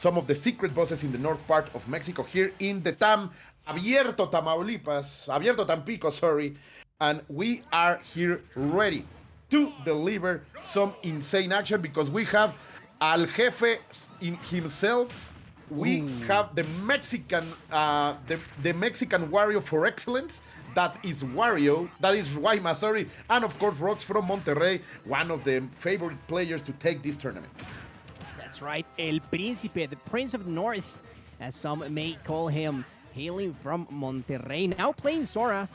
some of the secret bosses in the north part of Mexico here in the Abierto Tampico, sorry. And we are here ready to deliver some insane action because we have Al Jefe in himself. We Ooh. have the Mexican Wario for excellence. That is Wario. That is Waymas, sorry. And of course, Rox from Monterrey, one of the favorite players to take this tournament. That's right, El Príncipe, the Prince of the North, as some may call him, hailing from Monterrey. Now playing Sora.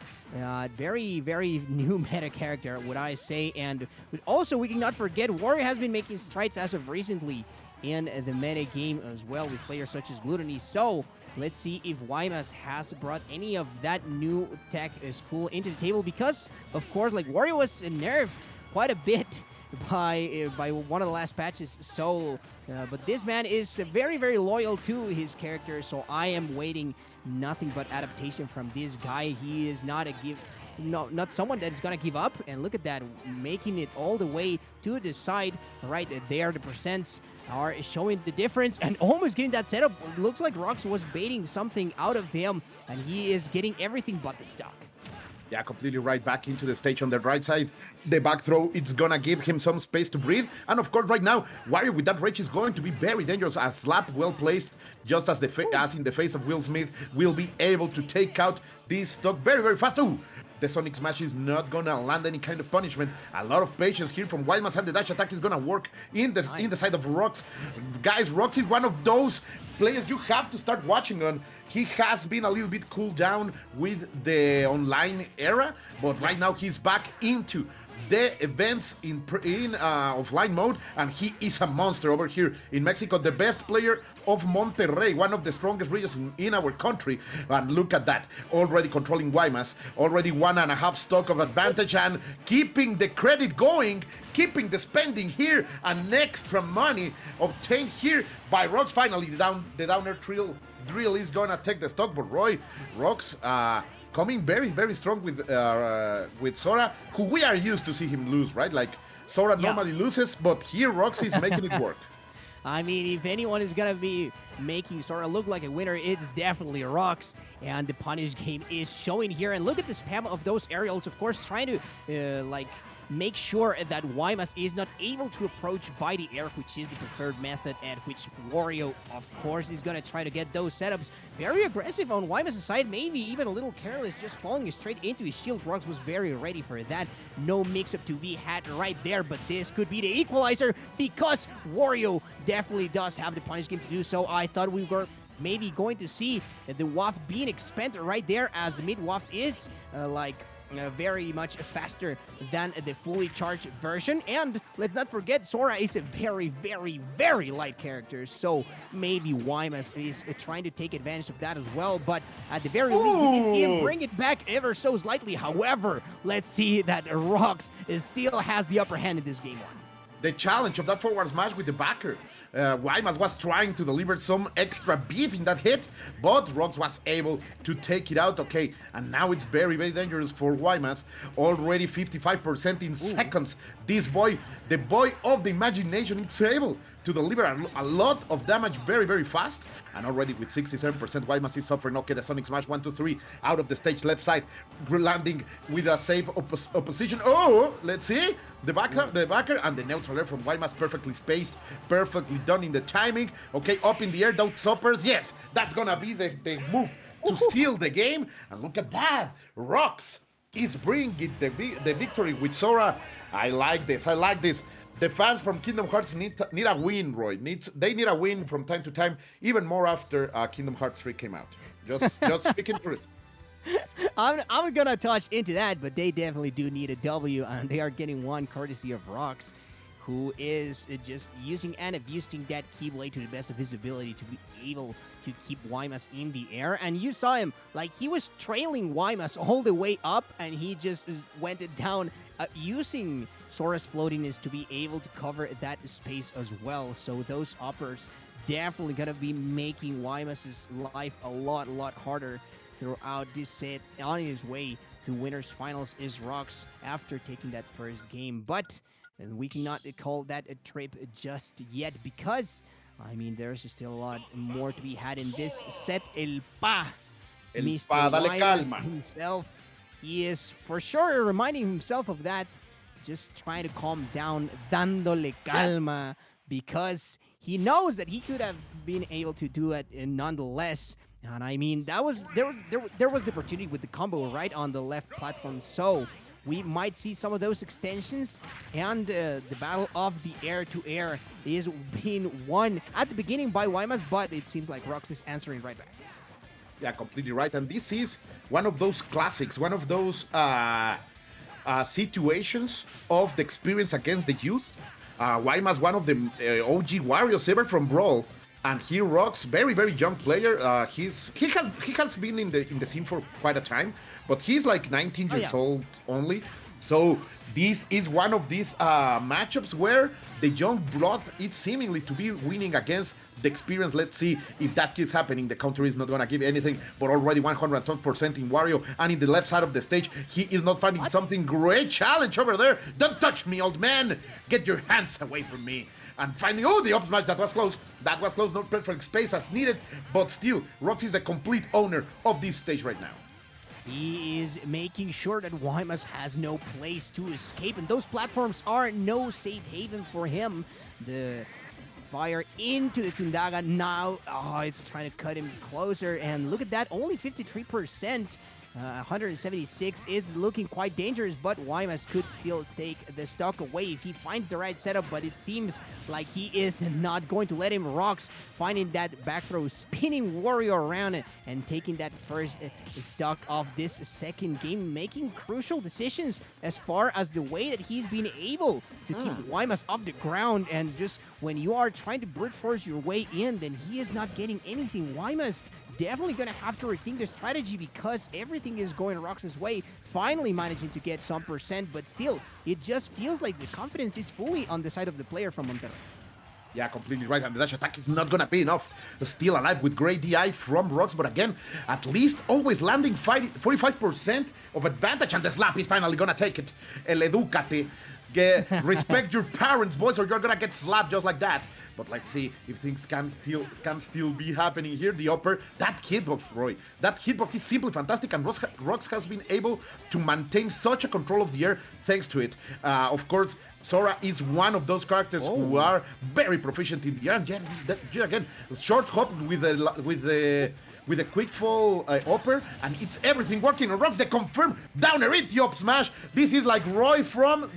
Very, very new meta character, would I say. And also, we cannot forget, Wario has been making strides as of recently in the meta game as well with players such as Gluttony. So, let's see if Waymas has brought any of that new tech school into the table because, of course, like Wario was nerfed quite a bit by one of the last patches. So, but this man is very, very loyal to his character. So I am waiting nothing but adaptation from this guy. He is not not someone that is gonna give up. And look at that, making it all the way to the side right there. The percents are showing the difference and almost getting that setup. Looks like Rox was baiting something out of him, and he is getting everything but the stock. Yeah, completely right. Back into the stage on the right side. The back throw, it's gonna give him some space to breathe. And of course, right now, Wario with that rage is going to be very dangerous. A slap well placed, just as as in the face of Will Smith, will be able to take out this stock very, very fast. Ooh, the Sonic Smash is not gonna land any kind of punishment. A lot of patience here from Waymas, and the dash attack is gonna work in the side of Rox. Guys, Rox is one of those players you have to start watching on. He has been a little bit cooled down with the online era, but right now he's back into the events in offline mode, and he is a monster over here in Mexico. The best player of Monterrey, one of the strongest regions in our country. And look at that, already controlling Waymas, already 1.5 stock of advantage, and keeping the credit going, keeping the spending here, and extra money obtained here by Rox. Finally, the downer drill is gonna take the stock, but Rox coming very, very strong with Sora, who we are used to see him lose, right? Like Sora normally loses, but here Rox is making it work. I mean, if anyone is going to be making Sora look like a winner, it's definitely Rox. And the punish game is showing here. And look at the spam of those aerials, of course, trying to, make sure that Waymas is not able to approach by the air, which is the preferred method, and which Wario, of course, is going to try to get those setups. Very aggressive on Waymas' side, maybe even a little careless, just falling straight into his shield. Rox was very ready for that. No mix-up to be had right there, but this could be the equalizer because Wario definitely does have the punish game to do so. I thought we were maybe going to see the waft being expended right there, as the mid waft is very much faster than the fully charged version. And let's not forget, Sora is a very, very, very light character, so maybe Waymas is trying to take advantage of that as well, but at the very least, we can even bring it back ever so slightly. However, let's see that Rox still has the upper hand in this game one. The challenge of that forward smash with the backer. Waymas was trying to deliver some extra beef in that hit, but Rox was able to take it out. Okay, and now it's very, very dangerous for Waymas. Already 55% in seconds. This boy, the boy of the imagination, is able to deliver a lot of damage very, very fast. And already with 67%, Waymas is suffering. Okay, the Sonic Smash 1, 2, 3 out of the stage left side, landing with a safe opposition. Oh, let's see. The backer and the neutral air from Waymas, perfectly spaced, perfectly done in the timing. Okay, up in the air, those stoppers. Yes, that's gonna be the move to seal the game. And look at that. Rox is bringing the victory with Sora. I like this. The fans from Kingdom Hearts need a win, Roy. They need a win from time to time, even more after Kingdom Hearts 3 came out. Just speaking truth. I'm gonna touch into that, but they definitely do need a W, and they are getting one courtesy of Rox, who is just using and abusing that Keyblade to the best of his ability to be able to keep Waymas in the air. And you saw him, like, he was trailing Waymas all the way up, and he just went down using Sora's floatiness to be able to cover that space as well. So those uppers definitely gonna be making Waymas' life a lot harder throughout this set. On his way to winners finals is Rox after taking that first game, but we cannot call that a trip just yet, because I mean, there's still a lot more to be had in this set. El Pa, El Mr. Pa, dale Waymas calma. himself, he is for sure reminding himself of that, just trying to calm down, dándole calma, because he knows that he could have been able to do it nonetheless. And I mean, that was there was the opportunity with the combo right on the left platform, so we might see some of those extensions, and the battle of the air-to-air is being won at the beginning by Waymas, but it seems like Rox is answering right back. Yeah, completely right. And this is one of those classics, one of those situations of the experience against the youth. Waymas, one of the OG Warriors ever from Brawl, and he rocks. Very very young player. He has been in the scene for quite a time, but he's like 19 years old only. So this is one of these matchups where the young blood is seemingly to be winning against the experience. Let's see if that keeps happening. The counter is not going to give anything, but already 112% in Wario, and in the left side of the stage, he is not finding something. Great challenge over there. Don't touch me, old man. Get your hands away from me. And finally, the up smash, that was close. That was close, not perfect space as needed, but still, Rox is the complete owner of this stage right now. He is making sure that Waymas has no place to escape, and those platforms are no safe haven for him. The fire into the Tundaga now. It's trying to cut him closer, and look at that, only 53%. 176 is looking quite dangerous, but Waymas could still take the stock away if he finds the right setup, but it seems like he is not going to let him. Rox finding that back throw, spinning Wario around and taking that first stock of this second game, making crucial decisions as far as the way that he's been able to keep Waymas off the ground. And just when you are trying to brute force your way in, then he is not getting anything. Waymas definitely going to have to rethink their strategy, because everything is going Rox's way, finally managing to get some percent, but still, it just feels like the confidence is fully on the side of the player from Monterrey. Yeah, completely right. And the dash attack is not going to be enough. Still alive with great DI from Rox, but again, at least always landing 45% of advantage, and the slap is finally going to take it. El Educate. Respect your parents, boys, or you're going to get slapped just like that. But let's see if things can still be happening here. The upper, that hitbox, Roy. That hitbox is simply fantastic, and Rox has been able to maintain such a control of the air thanks to it. Of course, Sora is one of those characters who are very proficient in the air. And yet again, short hop with the quick fall upper, and it's everything working on Rox. They confirm downer it, the up smash. This is like Roy from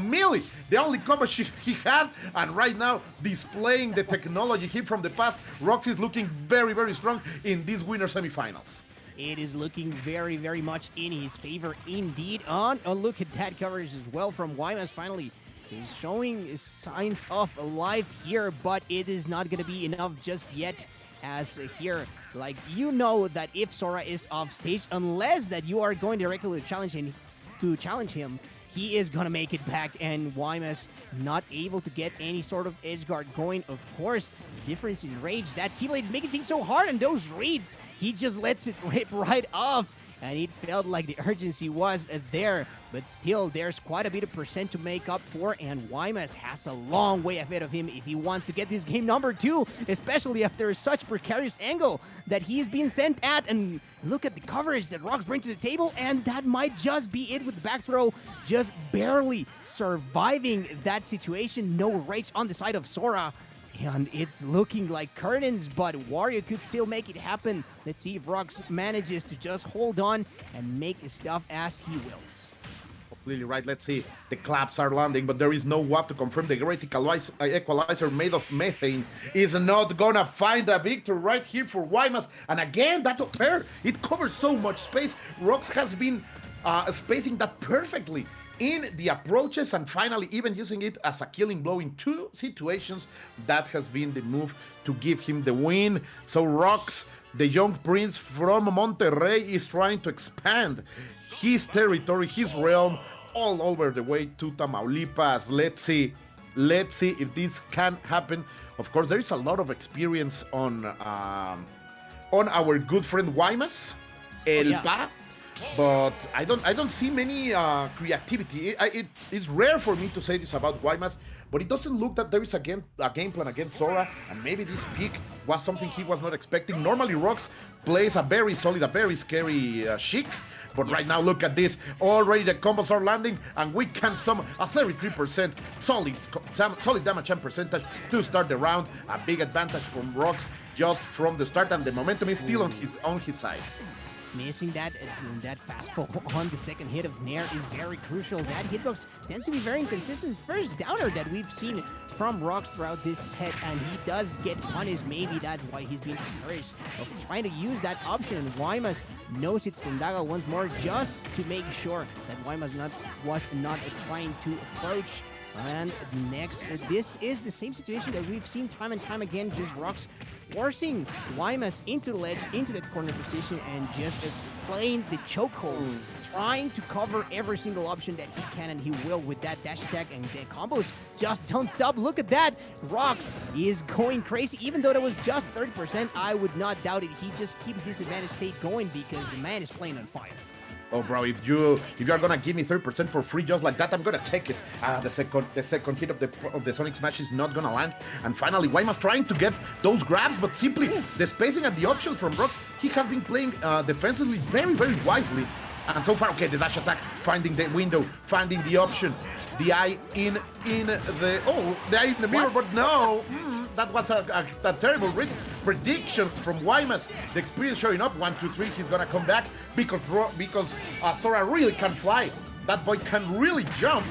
Melee, the only combo he had, and right now displaying the technology him from the past. Rox is looking very very strong in these winner semifinals. It is looking very, very much in his favor indeed. Oh, look at that coverage as well from Waymas. Finally, he's showing signs of life here, but it is not going to be enough just yet. As here, like, you know that if Sora is off stage, unless that you are going directly to challenge him, he is gonna make it back, and Waymas not able to get any sort of edge guard going. Of course, difference in rage. That Keyblade is making things so hard, and those reads, he just lets it rip right off. And it felt like the urgency was there, but still, there's quite a bit of percent to make up for, and Waymas has a long way ahead of him if he wants to get this game number 2, especially after such precarious angle that he's being sent at. And look at the coverage that Rox brings to the table, and that might just be it with the back throw, just barely surviving that situation. No rage on the side of Sora. And it's looking like curtains, but Wario could still make it happen. Let's see if Rox manages to just hold on and make stuff as he wills. Completely right. Let's see. The claps are landing, but there is no WAP to confirm. The great equalizer made of methane is not gonna find a victory right here for Waymas. And again, that pair, it covers so much space. Rox has been spacing that perfectly in the approaches, and finally even using it as a killing blow in 2 situations. That has been the move to give him the win. So Rox, the young prince from Monterrey, is trying to expand his territory, his realm, all over the way to Tamaulipas. Let's see if this can happen. Of course, there is a lot of experience on our good friend Waymas, El Pa. But I don't see many creativity. It's rare for me to say this about Waymas, but it doesn't look that there is a game plan against Sora, and maybe this pick was something he was not expecting. Normally, Rox plays a very solid, a very scary Sheik, but right now, look at this. Already the combos are landing, and we can sum a 33% solid damage and percentage to start the round. A big advantage from Rox just from the start, and the momentum is still on his side. Missing that fastball on the second hit of Nair is very crucial. That hitbox tends to be very inconsistent. First downer that we've seen from Rox throughout this set, and he does get punished. Maybe that's why he's being discouraged of trying to use that option. Waymas knows it from Daga once more just to make sure that Waymas was not trying to approach. And next, this is the same situation that we've seen time and time again, just Rox forcing Waymas into the ledge, into that corner position, and just playing the chokehold, trying to cover every single option that he can, and he will with that dash attack, and the combos just don't stop. Look at that. Rox is going crazy. Even though that was just 30%, I would not doubt it. He just keeps this advantage state going because the man is playing on fire. Oh, bro, if you are gonna give me 30% for free just like that, I'm gonna take it. The second hit of the Sonic Smash is not gonna land. And finally, Waymas trying to get those grabs, but simply the spacing and the options from Rox, he has been playing defensively very, very wisely. And so far, okay, the dash attack, finding the window, finding the option, the eye in the mirror, but no. That was a terrible prediction from Waymas. The experience showing up, 1, 2, 3, he's gonna come back because Sora really can fly. That boy can really jump.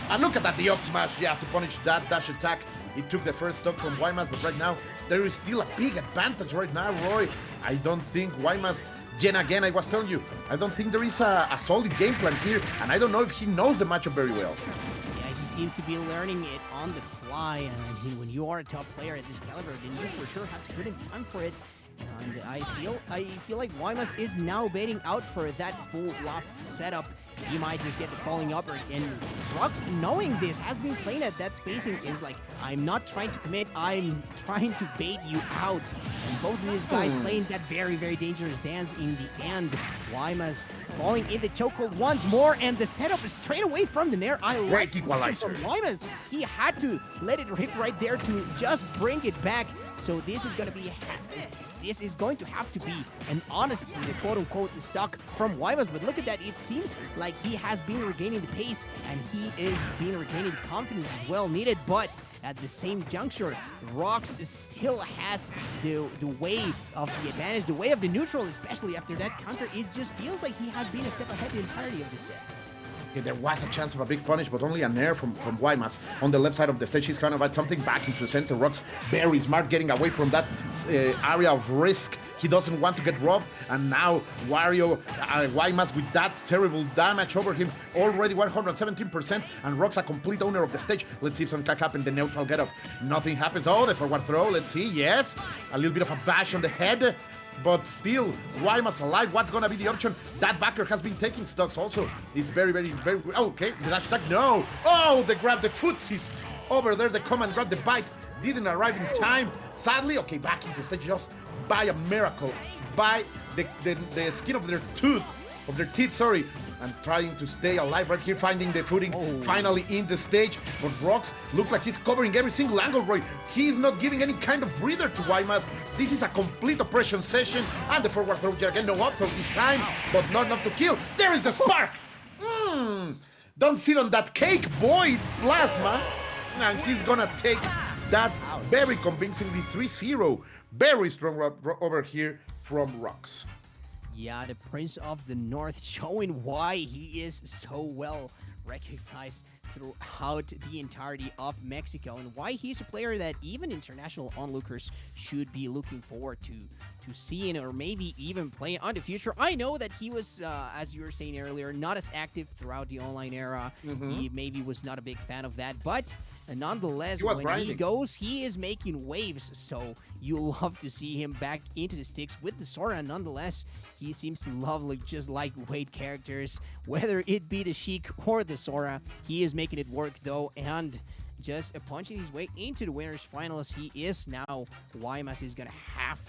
And look at that, the up smash, yeah, to punish that dash attack. It took the first stock from Waymas, but right now, there is still a big advantage right now, Roy. I don't think Waymas, again, I was telling you, I don't think there is a solid game plan here, and I don't know if he knows the matchup very well. Seems to be learning it on the fly, and when you are a top player at this caliber, then you for sure have to put in time for it. And I feel like Waymas is now baiting out for that full loft setup. He might just get the falling upper, and Rox, knowing this, has been playing at that spacing, is like, I'm not trying to commit, I'm trying to bait you out. And both of these guys playing that very, very dangerous dance in the end. Waymas falling in the chokehold once more, and the setup is straight away from the Nair. I like this from Waymas. He had to let it rip right there to just bring it back. So this is going to be... This is going to have to be an honest, quote-unquote, stock from Waymas. But look at that. It seems like he has been regaining the pace, and he is being regaining the confidence as well needed. But at the same juncture, Rox still has the way of the advantage, the way of the neutral, especially after that counter. It just feels like he has been a step ahead the entirety of this set. Okay, there was a chance of a big punish, but only an air from Waymas. On the left side of the stage, he's kind of had something back into the center. Rox very smart, getting away from that area of risk. He doesn't want to get robbed, and now Wario, Waymas with that terrible damage over him, already 117%, and Rox a complete owner of the stage. Let's see if something can happen, the neutral get up. Nothing happens. Oh, the forward throw, let's see, yes. A little bit of a bash on the head. But still, Waymas alive. What's gonna be the option? That backer has been taking stocks also. It's very, very, very... Okay, the dash attack, no! Oh, the grab, the footsies over there, the come and grab the bite. Didn't arrive in time. Sadly, okay, back into stage just by a miracle. By the skin of their teeth, sorry. And trying to stay alive right here, finding the footing finally in the stage. But Rox looks like he's covering every single angle, Roy. He's not giving any kind of breather to Waymas. This is a complete oppression session. And the forward throw again, no up throw this time, but not enough to kill. There is the spark! Don't sit on that cake, boy, it's plasma. And he's gonna take that very convincingly 3-0. Very strong over here from Rox. Yeah, the Prince of the North showing why he is so well recognized throughout the entirety of Mexico, and why he's a player that even international onlookers should be looking forward to seeing, or maybe even playing on the future. I know that he was, as you were saying earlier, not as active throughout the online era. He maybe was not a big fan of that, but nonetheless, when he goes, he is making waves, so you'll love to see him back into the sticks with the Sora. Nonetheless, he seems to love just lightweight characters, whether it be the Sheik or the Sora. He is making it work, though, and just punching his way into the winners finals. He is now, Waymas is going to have